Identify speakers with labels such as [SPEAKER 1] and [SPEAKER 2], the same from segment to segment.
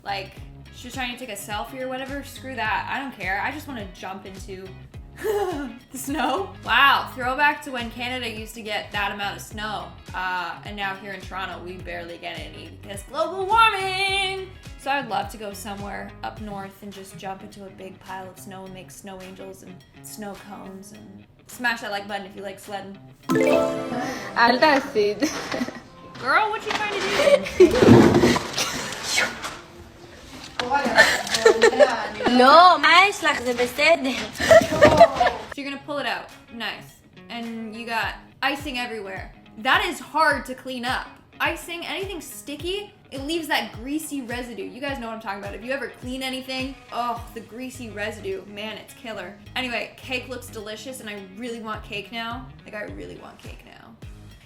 [SPEAKER 1] Like, she was trying to take a selfie or whatever. Screw that. I don't care. I just want to jump into the snow. Wow, throwback to when Canada used to get that amount of snow. And now here in Toronto, we barely get any because global warming. So I'd love to go somewhere up north and just jump into a big pile of snow and make snow angels and snow cones and smash that like button if you like sledding.
[SPEAKER 2] Antacid.
[SPEAKER 1] Girl, what you trying to do?
[SPEAKER 2] No, mais like the bested.
[SPEAKER 1] So you're gonna pull it out. Nice. And you got icing everywhere. That is hard to clean up. Icing, anything sticky, it leaves that greasy residue. You guys know what I'm talking about. If you ever clean anything, oh, the greasy residue, man, it's killer. Anyway, cake looks delicious and I really want cake now. Like, I really want cake now.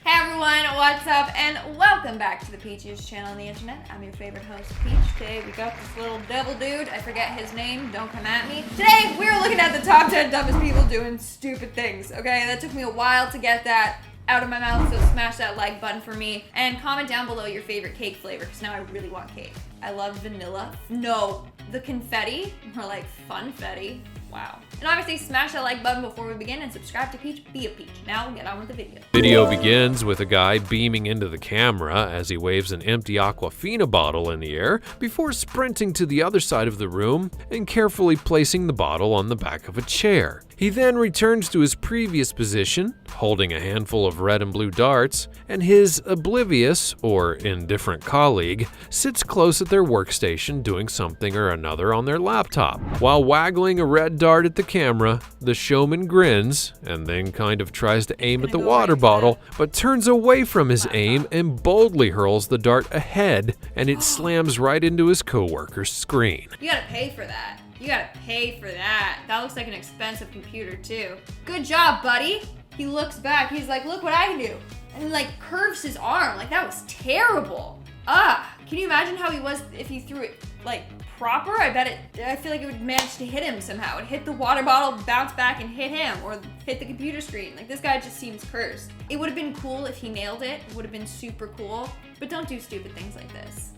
[SPEAKER 1] Hey everyone, what's up? And welcome back to the Peachiest channel on the internet. I'm your favorite host, Peach. Today we got this little devil dude. I forget his name, don't come at me. Today we're looking at the top 10 dumbest people doing stupid things, okay? That took me a while to get that out of my mouth, so smash that like button for me. And comment down below your favorite cake flavor, because now I really want cake. I love vanilla. No, the confetti, or like funfetti. Wow. And obviously smash that like button before we begin and subscribe to Peach, be a Peach. Now we'll get on with the video.
[SPEAKER 3] Video begins with a guy beaming into the camera as he waves an empty Aquafina bottle in the air before sprinting to the other side of the room and carefully placing the bottle on the back of a chair. He then returns to his previous position, holding a handful of red and blue darts, and his oblivious or indifferent colleague sits close at their workstation doing something or another on their laptop. While waggling a red dart at the camera, the showman grins and then kind of tries to aim at the water bottle, but turns away from his aim and boldly hurls the dart ahead, and it slams right into his coworker's screen.
[SPEAKER 1] You gotta pay for that. You gotta pay for that. That looks like an expensive computer too. Good job, buddy. He looks back, he's like, look what I can do. And like curves his arm, like that was terrible. Can you imagine how he was if he threw it like proper? I feel like it would manage to hit him somehow. It hit the water bottle, bounce back and hit him, or hit the computer screen. Like this guy just seems cursed. It would have been cool if he nailed it. It would have been super cool, but don't do stupid things like this.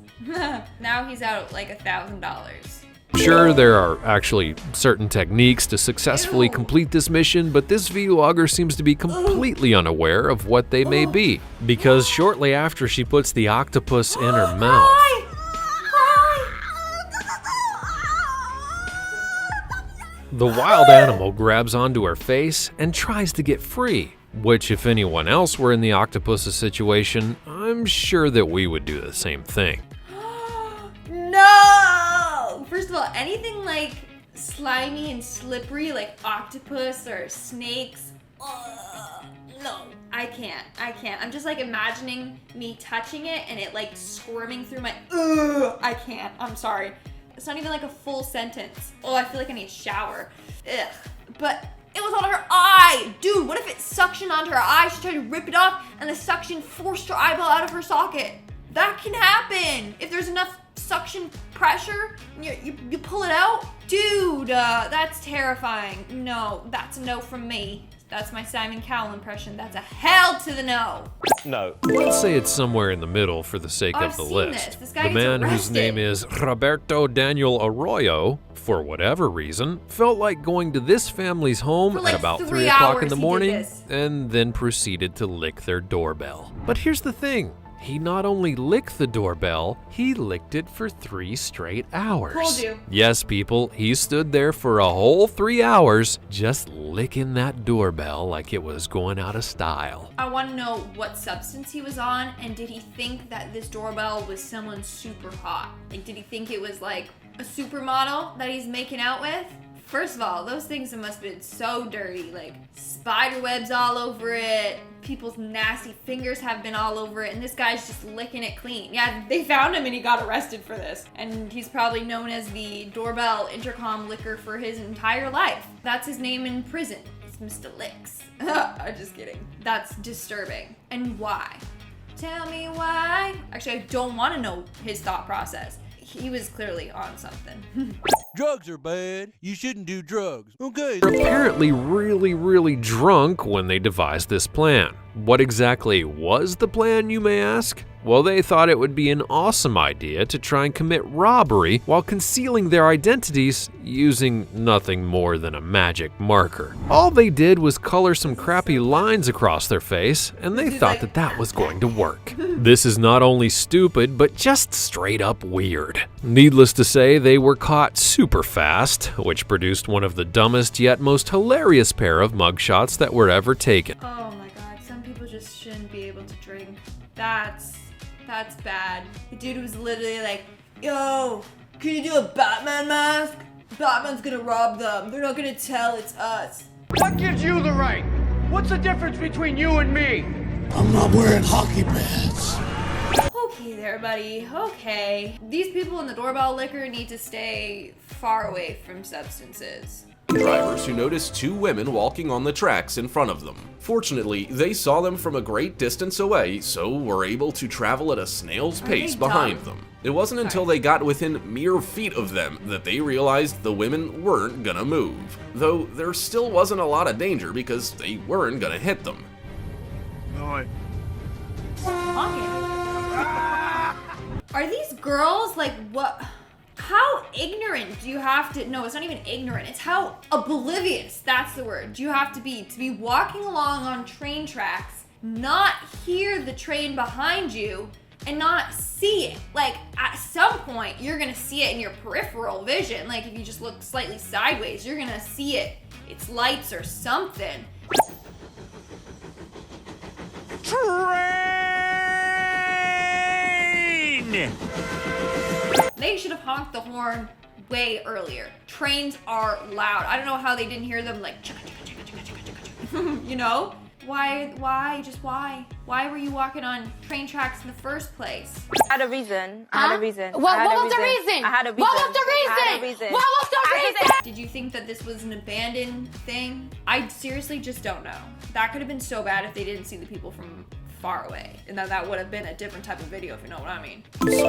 [SPEAKER 1] Now he's out like $1,000.
[SPEAKER 3] Sure, there are actually certain techniques to successfully complete this mission, but this vlogger seems to be completely unaware of what they may be. Because shortly after she puts the octopus in her mouth, the wild animal grabs onto her face and tries to get free. Which, if anyone else were in the octopus's situation, I'm sure that we would do the same thing.
[SPEAKER 1] No! First of all, anything like slimy and slippery, like octopus or snakes, no, I can't. I'm just like imagining me touching it and it like squirming through my, I can't, I'm sorry. It's not even like a full sentence. Oh, I feel like I need a shower. Ugh. But it was on her eye! Dude, what if it suctioned onto her eye? She tried to rip it off and the suction forced her eyeball out of her socket. That can happen! If there's enough suction pressure, you pull it out? Dude, that's terrifying. No, that's a no from me. That's my Simon Cowell impression. That's a hell to the no.
[SPEAKER 3] No. Let's say it's somewhere in the middle for the sake of the list.
[SPEAKER 1] This guy
[SPEAKER 3] the man
[SPEAKER 1] gets
[SPEAKER 3] whose name is Roberto Daniel Arroyo, for whatever reason, felt like going to this family's home
[SPEAKER 1] like
[SPEAKER 3] at about
[SPEAKER 1] 3
[SPEAKER 3] 3 o'clock in the
[SPEAKER 1] hours
[SPEAKER 3] morning and then proceeded to lick their doorbell. But here's the thing. He not only licked the doorbell, he licked it for 3 straight hours.
[SPEAKER 1] Told you.
[SPEAKER 3] Yes, people, he stood there for a whole 3 hours just licking that doorbell like it was going out of style.
[SPEAKER 1] I want to know what substance he was on, and did he think that this doorbell was someone super hot? Like, did he think it was like a supermodel that he's making out with? First of all, those things must have been so dirty, like spider webs all over it, people's nasty fingers have been all over it, and this guy's just licking it clean. Yeah, they found him and he got arrested for this. And he's probably known as the doorbell intercom licker for his entire life. That's his name in prison. It's Mr. Licks. I'm just kidding. That's disturbing. And why? Tell me why. Actually, I don't want to know his thought process. He was clearly on something.
[SPEAKER 4] Drugs are bad. You shouldn't do drugs. Okay.
[SPEAKER 3] They're apparently really drunk when they devised this plan. What exactly was the plan, you may ask? Well, they thought it would be an awesome idea to try and commit robbery while concealing their identities using nothing more than a magic marker. All they did was color some crappy lines across their face, and they thought that that was going to work. This is not only stupid, but just straight up weird. Needless to say, they were caught super fast, which produced one of the dumbest yet most hilarious pair of mugshots that were ever taken.
[SPEAKER 1] Oh my god, some people just shouldn't be able to drink. That's bad. The dude was literally like, yo, can you do a Batman mask? Batman's gonna rob them. They're not gonna tell it's us.
[SPEAKER 5] What gives you the right? What's the difference between you and me?
[SPEAKER 6] I'm not wearing hockey pads.
[SPEAKER 1] Okay there, buddy. Okay. These people in the Doorbell liquor need to stay far away from substances.
[SPEAKER 7] Drivers who noticed two women walking on the tracks in front of them. Fortunately, they saw them from a great distance away, so were able to travel at a snail's pace behind them. It wasn't until they got within mere feet of them that they realized the women weren't gonna move. Though there still wasn't a lot of danger because they weren't gonna hit them.
[SPEAKER 1] Are these girls like what? How ignorant do you have to? No, it's not even ignorant. It's how oblivious, that's the word, you have to be walking along on train tracks, not hear the train behind you, and not see it. Like, at some point, you're gonna see it in your peripheral vision. Like, if you just look slightly sideways, you're gonna see it. It's lights or something.
[SPEAKER 5] Train!
[SPEAKER 1] They should have honked the horn way earlier. Trains are loud. I don't know how they didn't hear them like chugga, chugga, chugga, chugga, chugga, chugga. You know? Why? Just why? Why were you walking on train tracks in the first place?
[SPEAKER 2] I had a reason. I had a reason.
[SPEAKER 8] What was the reason?
[SPEAKER 2] I had a reason.
[SPEAKER 8] What was the
[SPEAKER 2] I had a
[SPEAKER 8] reason?
[SPEAKER 2] reason.
[SPEAKER 8] What was the reason?
[SPEAKER 1] Did you think that this was an abandoned thing? I seriously just don't know. That could have been so bad if they didn't see the people from far away. And that would have been a different type of video, if you know what I mean.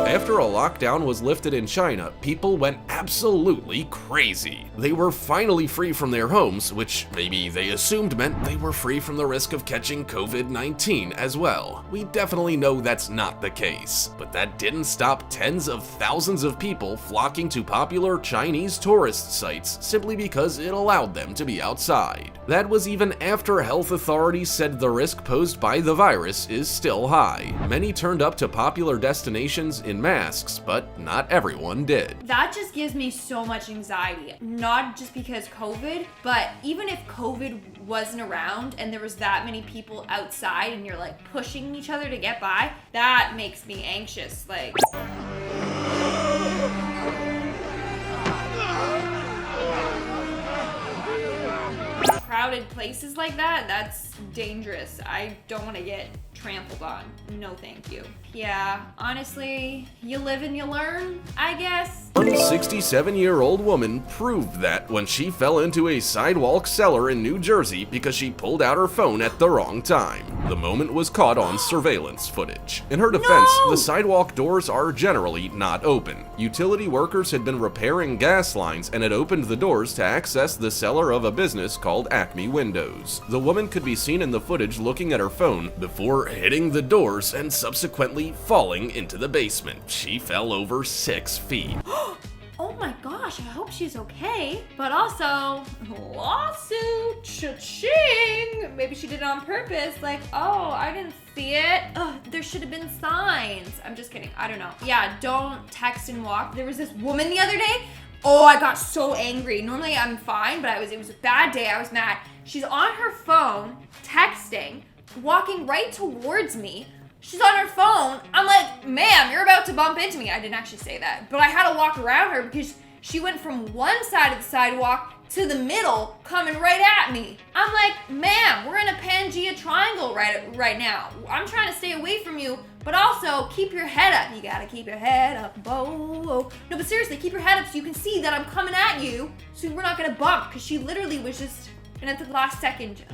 [SPEAKER 7] After a lockdown was lifted in China, people went absolutely crazy. They were finally free from their homes, which maybe they assumed meant they were free from the risk of catching COVID-19 as well. We definitely know that's not the case, but that didn't stop tens of thousands of people flocking to popular Chinese tourist sites simply because it allowed them to be outside. That was even after health authorities said the risk posed by the virus is still high. Many turned up to popular destinations in masks, but not everyone did.
[SPEAKER 1] That just gives me so much anxiety. Not just because COVID, but even if COVID wasn't around and there was that many people outside and you're like pushing each other to get by, that makes me anxious. Like, crowded places like that, that's dangerous. I don't want to get trampled on. No, thank you. Yeah, honestly, you live and you learn, I guess.
[SPEAKER 7] One 67-year-old woman proved that when she fell into a sidewalk cellar in New Jersey because she pulled out her phone at the wrong time. The moment was caught on surveillance footage. In her defense, the sidewalk doors are generally not open. Utility workers had been repairing gas lines and had opened the doors to access the cellar of a business called Acme Windows. The woman could be seen in the footage looking at her phone before hitting the doors and subsequently falling into the basement. She fell over 6 feet.
[SPEAKER 1] Oh my gosh, I hope she's okay. But also, lawsuit, cha-ching. Maybe she did it on purpose. Like, oh, I didn't see it. Ugh, there should have been signs. I'm just kidding, I don't know. Yeah, don't text and walk. There was this woman the other day. Oh, I got so angry. Normally I'm fine, but it was a bad day, I was mad. She's on her phone, texting, walking right towards me. She's on her phone. I'm like, ma'am, you're about to bump into me. I didn't actually say that, but I had to walk around her because she went from one side of the sidewalk to the middle, coming right at me. I'm like, ma'am, we're in a Pangea triangle right now. I'm trying to stay away from you, but also keep your head up. You gotta keep your head up, whoa. No, but seriously, keep your head up so you can see that I'm coming at you, so we're not gonna bump, because she literally was just, and at the last second,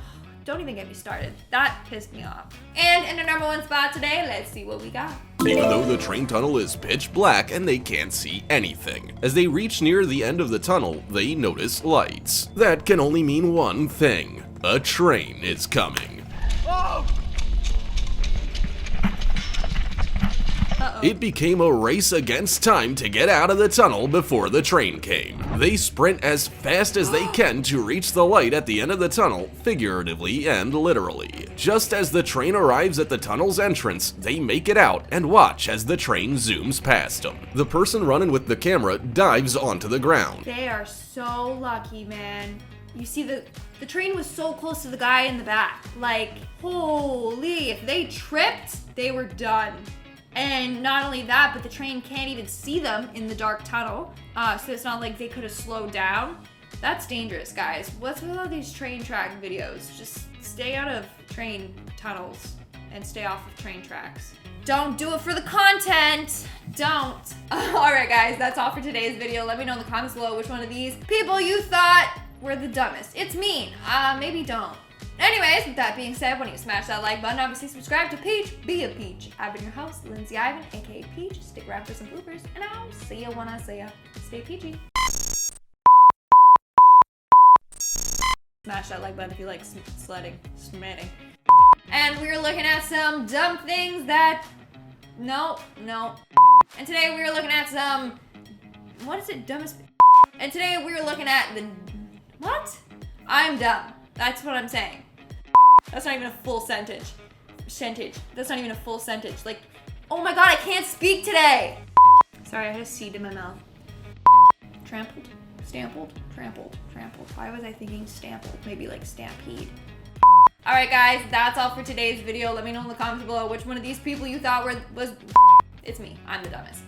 [SPEAKER 1] don't even get me started. That pissed me off. And in our #1 spot today, let's see what we got.
[SPEAKER 7] Even though the train tunnel is pitch black and they can't see anything. As they reach near the end of the tunnel, they notice lights. That can only mean one thing. A train is coming.
[SPEAKER 5] Oh!
[SPEAKER 1] Uh-oh.
[SPEAKER 7] It became a race against time to get out of the tunnel before the train came. They sprint as fast as they can to reach the light at the end of the tunnel, figuratively and literally. Just as the train arrives at the tunnel's entrance, they make it out and watch as the train zooms past them. The person running with the camera dives onto the ground.
[SPEAKER 1] They are so lucky, man. You see, the train was so close to the guy in the back. Like, holy, if they tripped, they were done. And not only that, but the train can't even see them in the dark tunnel. So it's not like they could have slowed down. That's dangerous, guys. What's with all these train track videos? Just stay out of train tunnels and stay off of train tracks. Don't do it for the content. Don't. All right, guys, that's all for today's video. Let me know in the comments below which one of these people you thought were the dumbest. It's mean. Maybe don't. Anyways, with that being said, why don't you smash that like button? Obviously, subscribe to Peach. Be a Peach. I've been your host, Lindsay Ivan, aka Peach. Stick around for some bloopers, and I'll see ya when I see ya. Stay peachy. Smash that like button if you like sledding. Smitting. And we're looking at some dumb things that... No. And today we're looking at some... What is it? Dumbest... And today we're looking at the... What? I'm dumb. That's what I'm saying. That's not even a full sentence. That's not even a full sentence. Like, oh my god, I can't speak today! Sorry, I had a seed in my mouth. Trampled? Stampled? Trampled. Why was I thinking stampled? Maybe like stampede. Alright guys, that's all for today's video. Let me know in the comments below which one of these people you thought was... It's me. I'm the dumbest.